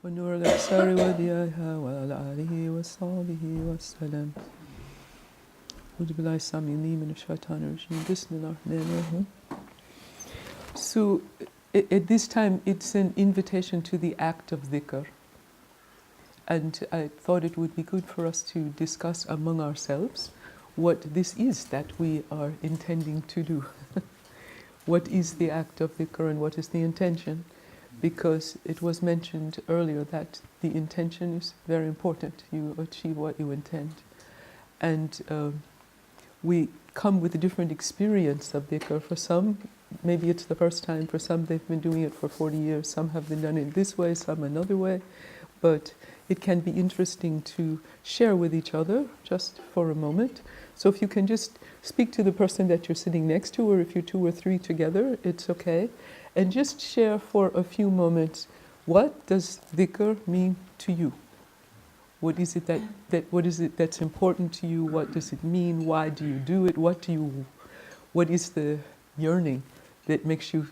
ونور الأبصار وضيائها وعلى آله وصحبه وسلم. أعوذ بالله السميع العليم من الشيطان الرجيم. بسم الله الرحمن الرحيم. So at this time it's an invitation to the act of dhikr, and I thought it would be good for us to discuss among ourselves what this is that we are intending to do. What is the act of dhikr and what is the intention? Because it was mentioned earlier that the intention is very important. You achieve what you intend. And we come with a different experience of dhikr. For some, maybe it's the first time. For some, they've been doing it for 40 years. Some have been done it this way, some another way. But it can be interesting to share with each other just for a moment. So if you can just speak to the person that you're sitting next to, or if you're 2 or 3 together, it's okay. And just share for a few moments, what does dhikr mean to you? What is it what is it that's important to you? What does it mean? Why do you do it? What is the yearning that makes you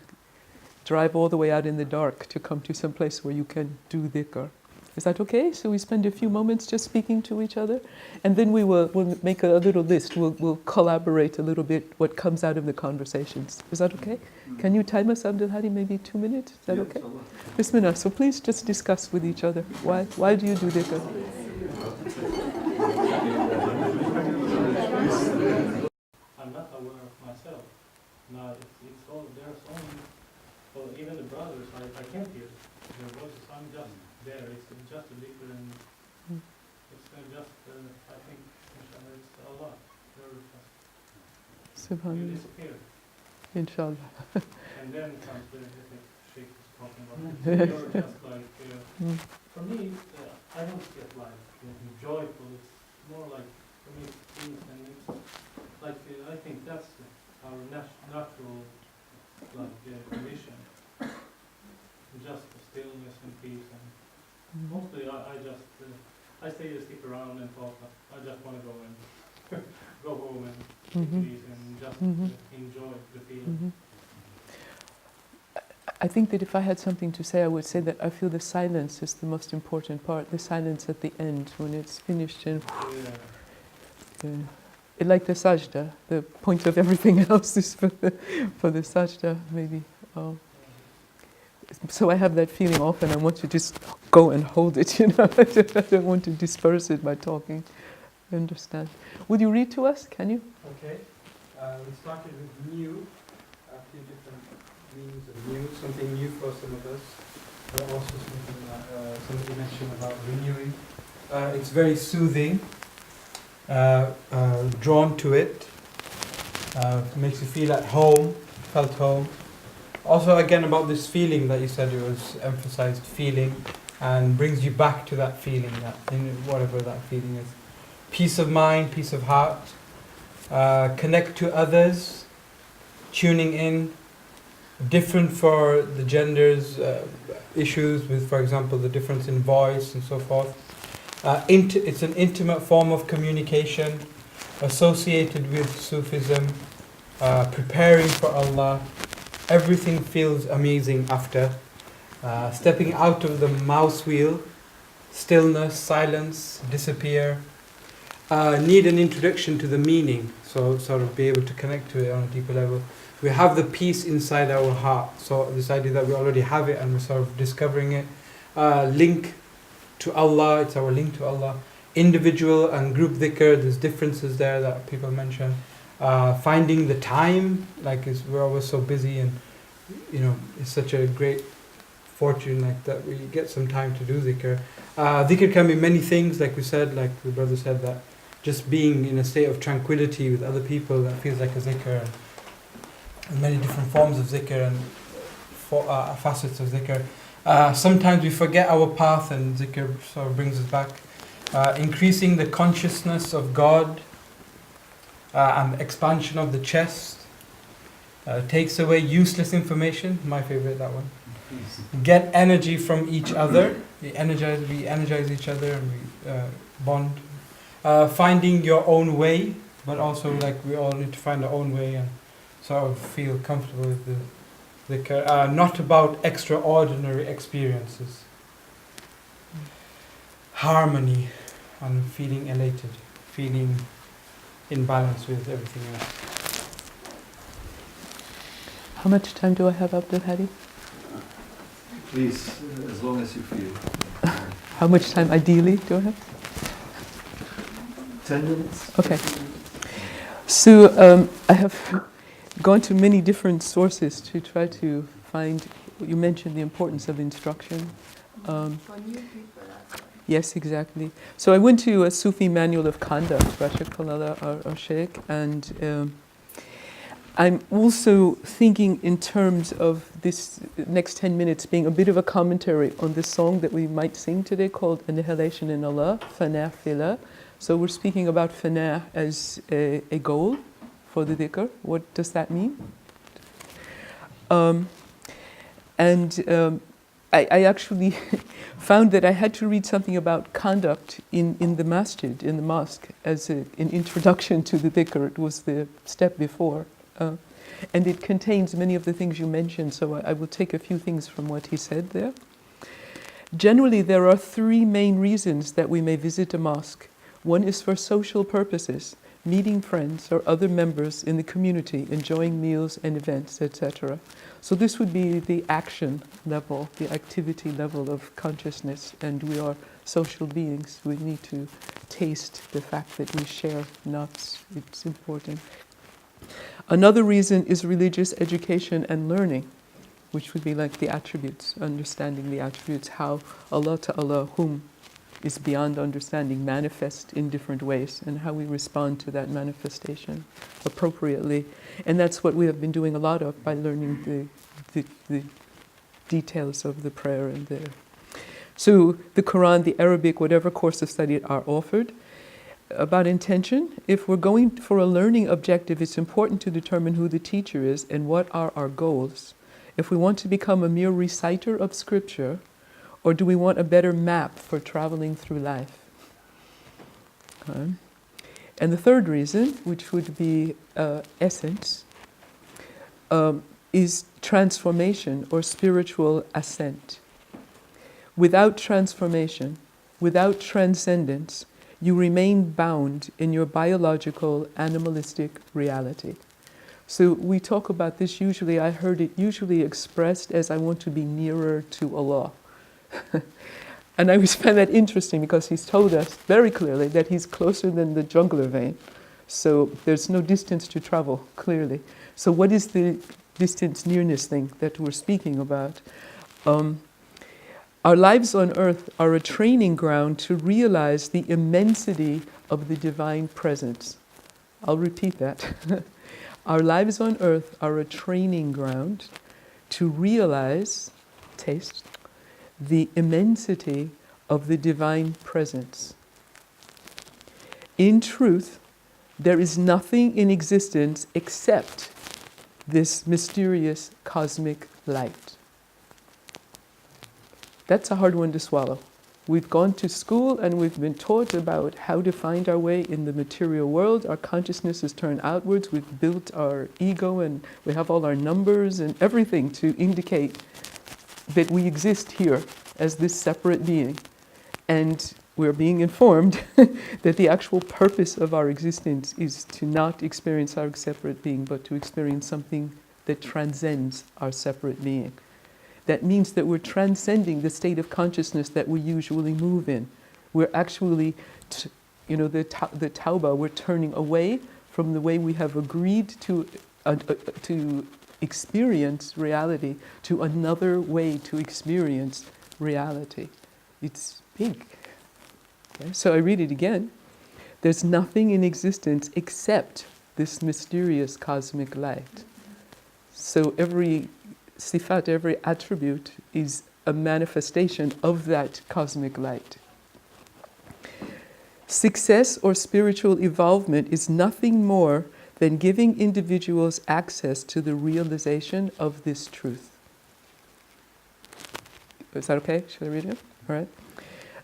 drive all the way out in the dark to come to some place where you can do dhikr? Is that okay? So we spend a few moments just speaking to each other, and then we'll make a little list. We'll collaborate a little bit what comes out of the conversations. Is that okay? Can you time us, Abdul Hadi, maybe 2 minutes? Is that okay? Bismillah. So please just discuss with each other. Why do you do dhikr? I'm not aware of myself. Now it's all there's only, well, even the brothers, I can't hear their voices. I'm just there. It's just a different. It's just I think inshallah it's Allah. Very fast. You Subhanallah. disappear. Inshallah. And then comes the Sheikh is talking about. You're just like for me, I don't get like joyful. It's more like for me it's peace, and it's like I think that's our natural like condition. Just stillness and peace, and mostly I just I stay to stick around and talk. I just want to go and go home and take it easy and just enjoy the feeling. I think that if I had something to say, I would say that I feel the silence is the most important part. The silence at the end when it's finished, and like the sajda, the point of everything else is for the sajda, maybe. So I have that feeling often. I want to just go and hold it, you know. I don't want to disperse it by talking. I understand. Would you read to us? Can you? Okay. We started with new, a few different meanings of new, something new for some of us, but also something that somebody mentioned about renewing. It's very soothing, drawn to it, makes you feel at home, felt home. Also, again, about this feeling that you said, it was emphasized feeling, and brings you back to that feeling, whatever that feeling is. Peace of mind, peace of heart, connect to others, tuning in, different for the genders, issues with, for example, the difference in voice and so forth. It's an intimate form of communication, associated with Sufism, preparing for Allah. Everything feels amazing after. Stepping out of the mouse wheel, stillness, silence, disappear. Need an introduction to the meaning, so sort of be able to connect to it on a deeper level. We have the peace inside our heart, so this idea that we already have it and we're sort of discovering it. Link to Allah, it's our link to Allah. Individual and group dhikr, there's differences there that people mention. Finding the time, like we're always so busy, and you know, it's such a great fortune like that we get some time to do dhikr. Dhikr can be many things, like we said, like the brother said, that just being in a state of tranquility with other people, that feels like a dhikr. And many different forms of dhikr and facets of dhikr. Sometimes we forget our path, and dhikr sort of brings us back. Increasing the consciousness of God, and expansion of the chest, takes away useless information. My favorite, that one. Get energy from each other. We energize each other, and we bond. Finding your own way, but also like we all need to find our own way and sort of feel comfortable with the not about extraordinary experiences. harmony and feeling elated, feeling in balance with everything else. How much time do I have, Abdul Hadi? Please, as long as you feel. How much time ideally do I have? 10 minutes? Okay. So I have gone to many different sources to try to find, you mentioned the importance of instruction. For new people, that's why. Yes, exactly. So I went to a Sufi manual of conduct, Rashid Khalala or Sheikh, and I'm also thinking in terms of this next 10 minutes being a bit of a commentary on this song that we might sing today called Annihilation in Allah, Fana Fila. So we're speaking about Fana as a goal for the dhikr. What does that mean? I actually found that I had to read something about conduct in the masjid, in the mosque, as an introduction to the dhikr. It was the step before. And it contains many of the things you mentioned, so I will take a few things from what he said there. Generally, there are three main reasons that we may visit a mosque. One is for social purposes, meeting friends or other members in the community, enjoying meals and events, etc. So this would be the action level, the activity level of consciousness, and we are social beings. We need to taste the fact that we share nuts. It's important. Another reason is religious education and learning, which would be like the attributes, understanding the attributes, how Allah Ta'ala, whom is beyond understanding, manifest in different ways, and how we respond to that manifestation appropriately. And that's what we have been doing a lot of by learning the details of the prayer and the... So the Quran, the Arabic, whatever course of study are offered. About intention, if we're going for a learning objective, it's important to determine who the teacher is and what are our goals. If we want to become a mere reciter of scripture, or do we want a better map for traveling through life? Okay. And the third reason, which would be essence, is transformation or spiritual ascent. Without transformation, without transcendence, you remain bound in your biological, animalistic reality. So we talk about this usually, I heard it usually expressed as I want to be nearer to Allah. And I always find that interesting because he's told us very clearly that he's closer than the jugular vein. So there's no distance to travel, clearly. So what is the distance nearness thing that we're speaking about? Our lives on earth are a training ground to realize the immensity of the divine presence. I'll repeat that. Our lives on earth are a training ground to realize, taste, the immensity of the divine presence. In truth, there is nothing in existence except this mysterious cosmic light. That's a hard one to swallow. We've gone to school and we've been taught about how to find our way in the material world. Our consciousness is turned outwards. We've built our ego and we have all our numbers and everything to indicate that we exist here as this separate being. And we're being informed that the actual purpose of our existence is to not experience our separate being, but to experience something that transcends our separate being. That means that we're transcending the state of consciousness that we usually move in. We're actually, the tauba, we're turning away from the way we have agreed to experience reality to another way to experience reality. It's big. Okay? So I read it again. There's nothing in existence except this mysterious cosmic light. So every sifat, every attribute is a manifestation of that cosmic light. Success or spiritual evolvement is nothing more than giving individuals access to the realization of this truth. Is that okay? Should I read it? All right.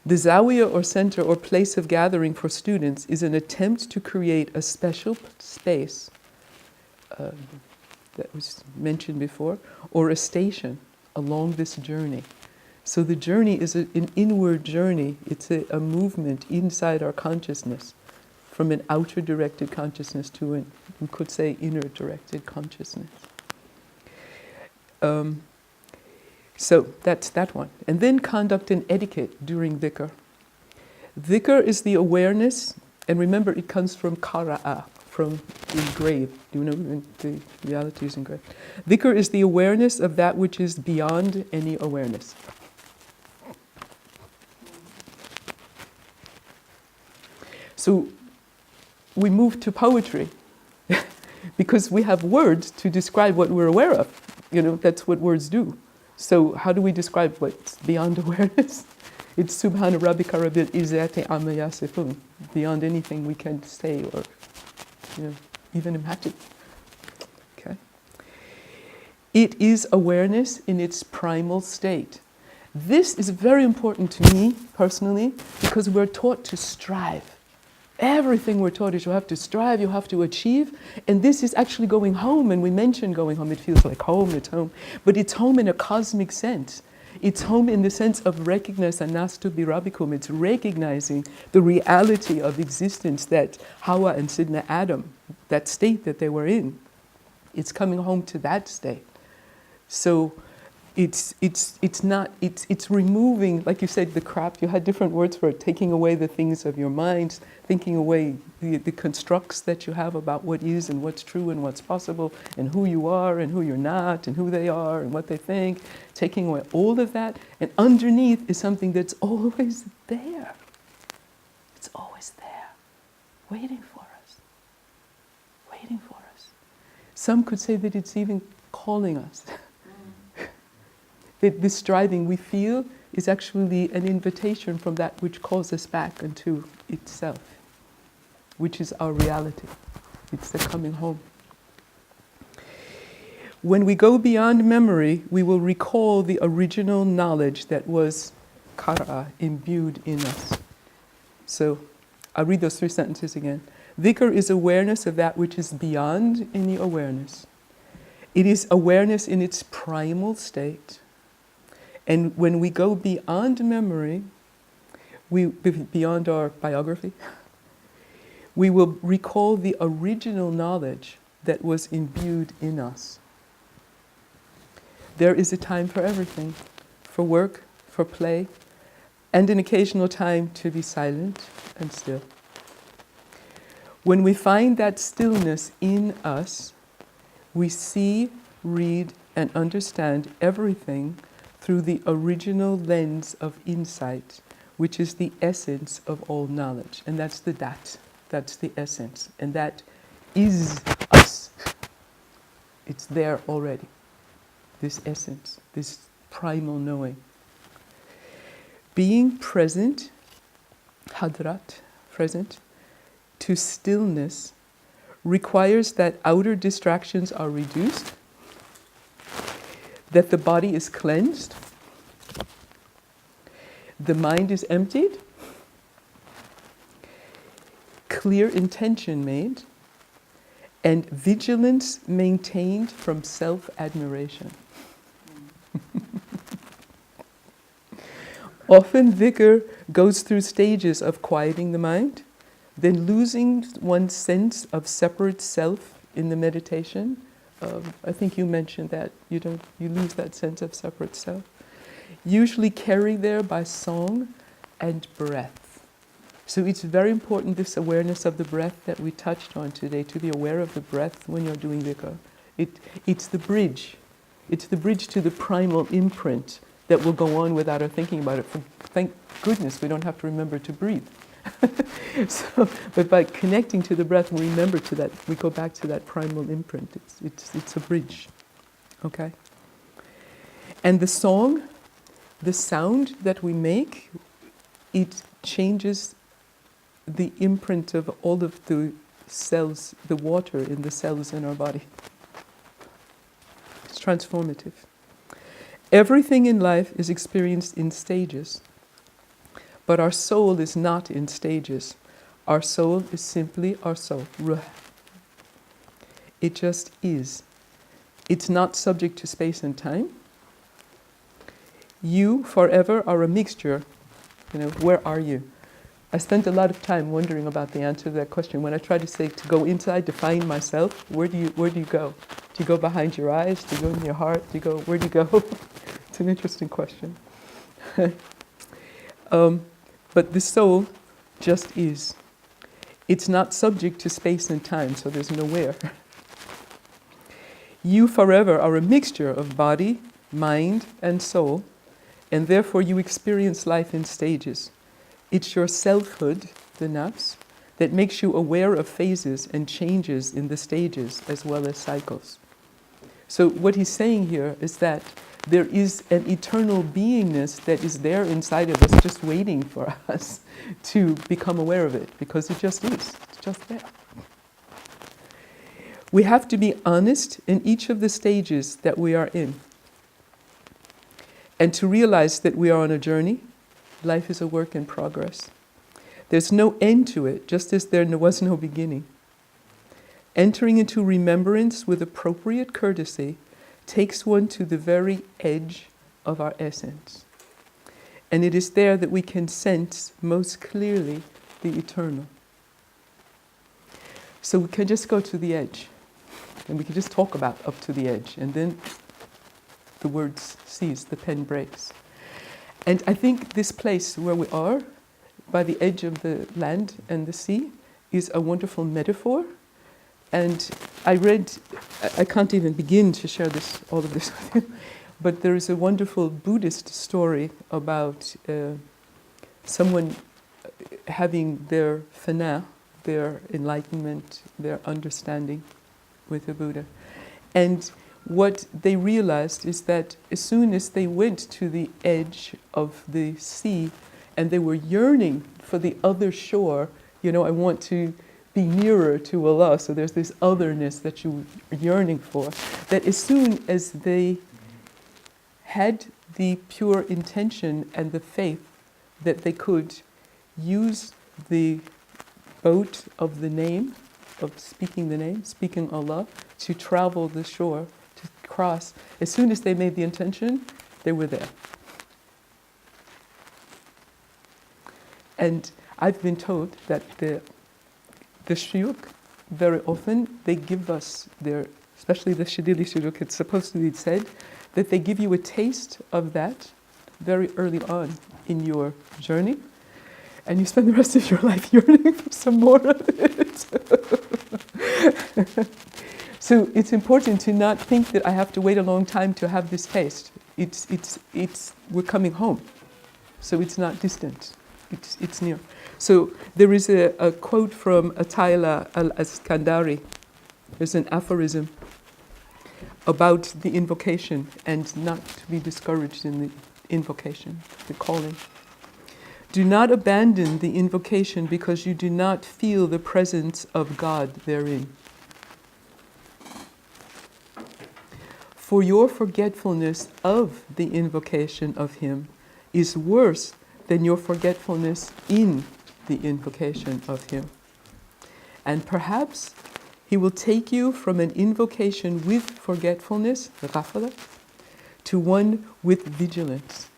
The Zawiya or center or place of gathering for students is an attempt to create a special space that was mentioned before, or a station along this journey. So the journey is an inward journey. It's a movement inside our consciousness, from an outer directed consciousness to an, we could say, inner directed consciousness. So that's that one. And then conduct and etiquette during dhikr. Dhikr is the awareness, and remember it comes from qara'a, from engrave. Do you know the reality is engraved? Dhikr is the awareness of that which is beyond any awareness. So we move to poetry because we have words to describe what we're aware of. You know, that's what words do. So how do we describe what's beyond awareness? It's Subhana Rabbika Rabbil Izzati Amma Yasifun, beyond anything we can say or even imagine. Okay. It is awareness in its primal state. This is very important to me personally because we're taught to strive. Everything we're taught is you have to strive, you have to achieve, and this is actually going home, and we mentioned going home, it feels like home, it's home, but it's home in a cosmic sense. It's home in the sense of recognize anastu birabikum. It's recognizing the reality of existence that Hawa and Sidna Adam, that state that they were in. It's coming home to that state. So it's removing, like you said, the crap. You had different words for it, taking away the things of your mind, thinking away the constructs that you have about what is and what's true and what's possible and who you are and who you're not and who they are and what they think, taking away all of that. And underneath is something that's always there. It's always there, waiting for us, waiting for us. Some could say that it's even calling us. That this striving we feel is actually an invitation from that which calls us back into itself, which is our reality. It's the coming home. When we go beyond memory, we will recall the original knowledge that was qara, imbued in us. So I'll read those 3 sentences again. Dhikr is awareness of that which is beyond any awareness. It is awareness in its primal state. And when we go beyond memory, beyond our biography, we will recall the original knowledge that was imbued in us. There is a time for everything, for work, for play, and an occasional time to be silent and still. When we find that stillness in us, we see, read, and understand everything through the original lens of insight, which is the essence of all knowledge. And that's the dat. That's the essence. And that is us. It's there already. This essence, this primal knowing. Being present, hadrat, present, to stillness requires that outer distractions are reduced, that the body is cleansed, the mind is emptied, clear intention made, and vigilance maintained from self-admiration. Often dhikr goes through stages of quieting the mind, then losing one's sense of separate self in the meditation. I think you mentioned that you lose that sense of separate self. Usually carried there by song and breath. So it's very important, this awareness of the breath that we touched on today, to be aware of the breath when you're doing dhikr. It's the bridge. It's the bridge to the primal imprint that will go on without our thinking about it. Thank goodness we don't have to remember to breathe. But by connecting to the breath, we remember to that, we go back to that primal imprint. It's a bridge, okay? And the song, the sound that we make, it changes the imprint of all of the cells, the water in the cells in our body. It's transformative. Everything in life is experienced in stages, but our soul is not in stages. Our soul is simply our soul, ruh. It just is. It's not subject to space and time. You forever are a mixture. Where are you? I spent a lot of time wondering about the answer to that question. When I try to say to go inside to find myself, where do you go? Do you go behind your eyes? Do you go in your heart? Where do you go? It's an interesting question. But the soul just is. It's not subject to space and time, so there's no where. You forever are a mixture of body, mind, and soul, and therefore you experience life in stages. It's your selfhood, the nafs, that makes you aware of phases and changes in the stages as well as cycles. So what he's saying here is that there is an eternal beingness that is there inside of us just waiting for us to become aware of it, because it just is. It's just there. We have to be honest in each of the stages that we are in, and to realize that we are on a journey. Life is a work in progress. There's no end to it, just as there was no beginning. Entering into remembrance with appropriate courtesy takes one to the very edge of our essence. And it is there that we can sense most clearly the eternal. So we can just go to the edge, and we can just talk about up to the edge, and then the words cease, the pen breaks. And I think this place where we are, by the edge of the land and the sea, is a wonderful metaphor. And I can't even begin to share all of this with you, but there is a wonderful Buddhist story about someone having their fana, their enlightenment, their understanding with the Buddha. And what they realized is that as soon as they went to the edge of the sea and they were yearning for the other shore, I want to be nearer to Allah, so there's this otherness that you are yearning for, that as soon as they had the pure intention and the faith that they could use the boat of the name, of speaking the name, speaking Allah, to travel the shore, to cross, as soon as they made the intention, they were there. And I've been told that the shuyukh, very often, they give us especially the Shadili shuyukh, it's supposed to be said, that they give you a taste of that very early on in your journey, and you spend the rest of your life yearning for some more of it. So it's important to not think that I have to wait a long time to have this taste. We're coming home, so it's not distant. It's near. So there is a quote from Atayla al-Askandari. There's an aphorism about the invocation and not to be discouraged in the invocation, the calling. Do not abandon the invocation because you do not feel the presence of God therein. For your forgetfulness of the invocation of Him is worse than your forgetfulness in the invocation of Him. And perhaps He will take you from an invocation with forgetfulness, ghafala, to one with vigilance.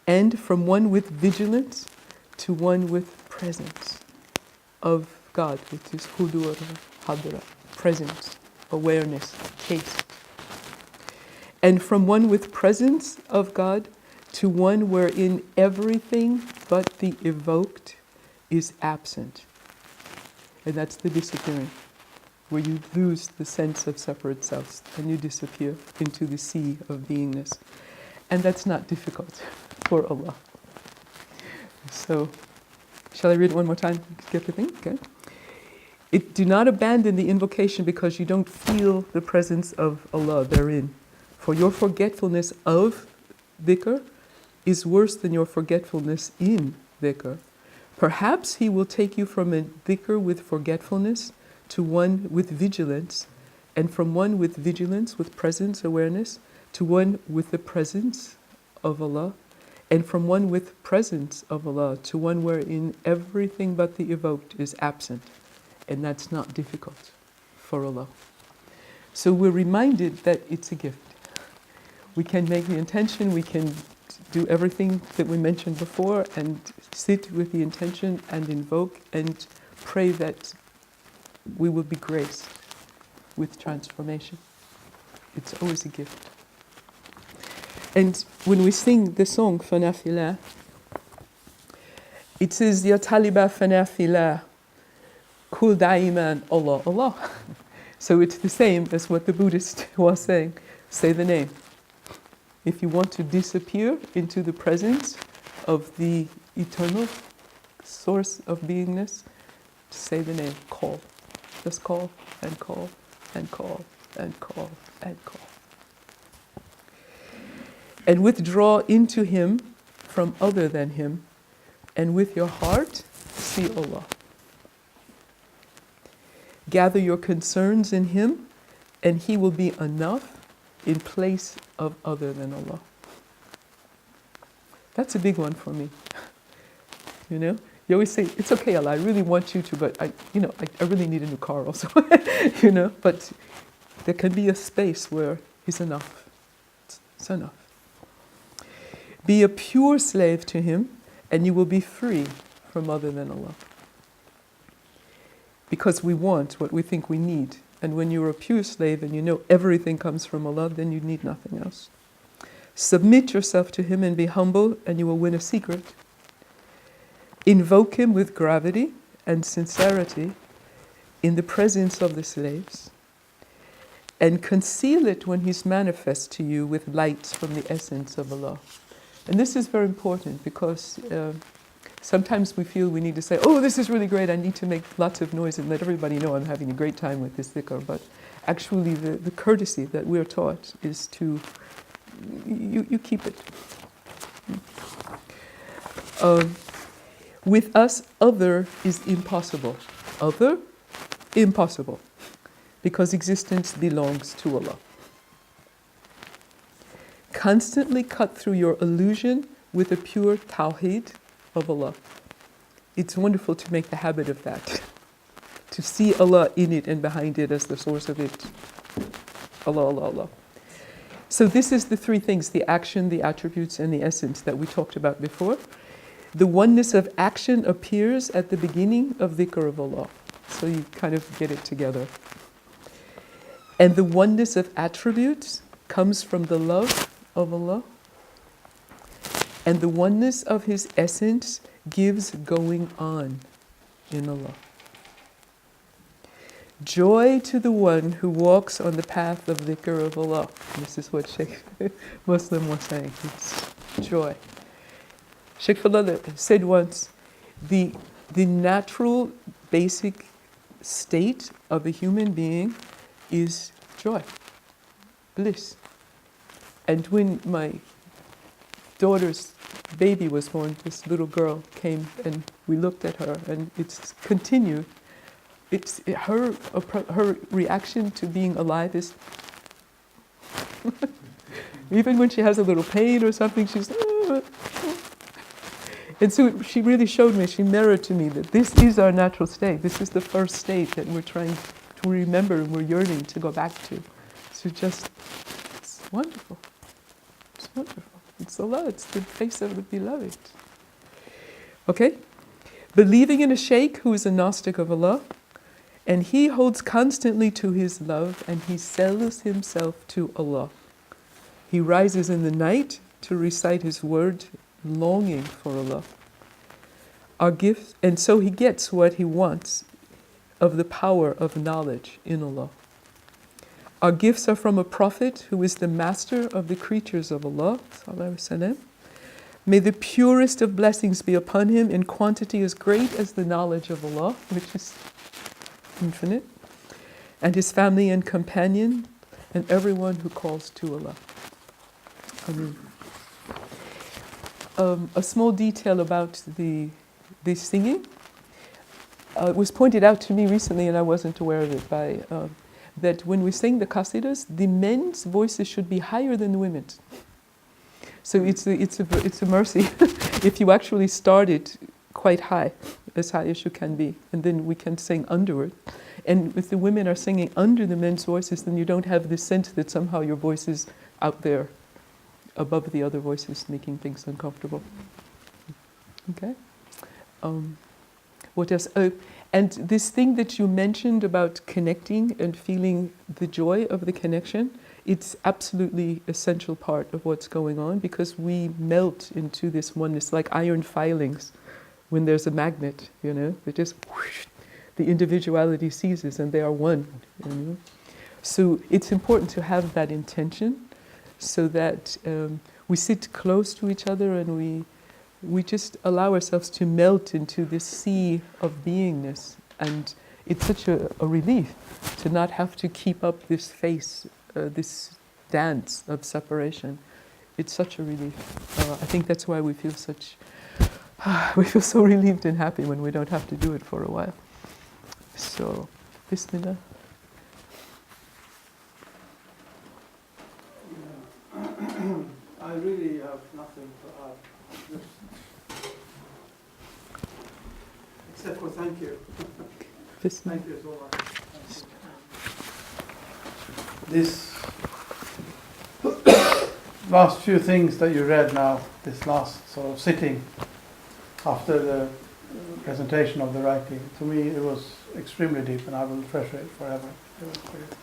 And from one with vigilance to one with presence of God, which is hudur, hadra, presence, awareness, taste. And from one with presence of God to one wherein everything but the evoked is absent. And that's the disappearing, where you lose the sense of separate selves and you disappear into the sea of beingness. And that's not difficult for Allah. So, shall I read it one more time? Get the thing? Okay. Do not abandon the invocation because you don't feel the presence of Allah therein. For your forgetfulness of dhikr is worse than your forgetfulness in dhikr. Perhaps He will take you from a dhikr with forgetfulness to one with vigilance, and from one with vigilance, with presence, awareness, to one with the presence of Allah, and from one with presence of Allah to one wherein everything but the evoked is absent. And that's not difficult for Allah. So we're reminded that it's a gift. We can make the intention, we can do everything that we mentioned before and sit with the intention and invoke and pray that we will be graced with transformation. It's always a gift. And when we sing the song Fanafila, it says Ya Taliba Fanafila Kul Daiman Allah Allah. So it's the same as what the Buddhist was saying. Say the name. If you want to disappear into the presence of the eternal source of beingness, say the name. Call. Just call and call and call and call and call. And withdraw into Him from other than Him, and with your heart, see Allah. Gather your concerns in Him, and He will be enough in place of other than Allah. That's a big one for me. You know? You always say, it's okay, Allah, I really want you to, but I really need a new car also. You know? But there can be a space where He's enough. It's enough. Be a pure slave to Him, and you will be free from other than Allah. Because we want what we think we need. And when you're a pure slave and you know everything comes from Allah, then you need nothing else. Submit yourself to Him and be humble, and you will win a secret. Invoke Him with gravity and sincerity in the presence of the slaves, and conceal it when He's manifest to you with lights from the essence of Allah. And this is very important because sometimes we feel we need to say, oh, this is really great, I need to make lots of noise and let everybody know I'm having a great time with this dhikr. But actually the courtesy that we're taught is to, you keep it. With us, other is impossible. Other, impossible. Because existence belongs to Allah. Constantly cut through your illusion with a pure tawheed of Allah. It's wonderful to make the habit of that. To see Allah in it and behind it as the source of it. Allah, Allah, Allah. So this is the three things, the action, the attributes, and the essence that we talked about before. The oneness of action appears at the beginning of dhikr of Allah. So you kind of get it together. And the oneness of attributes comes from the love of Allah. And the oneness of His essence gives going on in Allah. Joy to the one who walks on the path of dhikr of Allah. This is what Sheikh Muslim was saying. It's joy. Sheikh Fadl said once, the natural basic state of a human being is joy, bliss. And when my daughter's baby was born, this little girl came and we looked at her, and it's continued. It's her reaction to being alive is even when she has a little pain or something, she's and so she really showed me, she mirrored to me that this is our natural state. This is the first state that we're trying to remember and we're yearning to go back to. So it's wonderful. It's wonderful. It's Allah, it's the face of the beloved. Okay? Believing in a sheikh who is a Gnostic of Allah, and he holds constantly to his love, and he sells himself to Allah. He rises in the night to recite his word, longing for Allah. Our gift, and so he gets what he wants of the power of knowledge in Allah. Our gifts are from a prophet who is the master of the creatures of Allah. May the purest of blessings be upon him in quantity as great as the knowledge of Allah, which is infinite, and his family and companion, and everyone who calls to Allah. Ameen. A small detail about the singing. It was pointed out to me recently, and I wasn't aware of it, by that when we sing the qasidas, the men's voices should be higher than the women's. So it's a mercy if you actually start it quite high as you can be, and then we can sing under it. And if the women are singing under the men's voices, then you don't have this sense that somehow your voice is out there, above the other voices making things uncomfortable. Okay? What else? Oh, and this thing that you mentioned about connecting and feeling the joy of the connection, it's absolutely essential part of what's going on, because we melt into this oneness like iron filings when there's a magnet, you know, it just whoosh, the individuality ceases and they are one, you know. So it's important to have that intention so that we sit close to each other and we just allow ourselves to melt into this sea of beingness. And it's such a relief to not have to keep up this face, this dance of separation. It's such a relief. I think that's why we feel we feel so relieved and happy when we don't have to do it for a while. So, Bismillah. I really have nothing to add, except for thank you. Bismillah. Thank you so much. This last few things that you read now, this last sort of sitting after the presentation of the writing, to me it was extremely deep, and I will treasure it forever. It was great.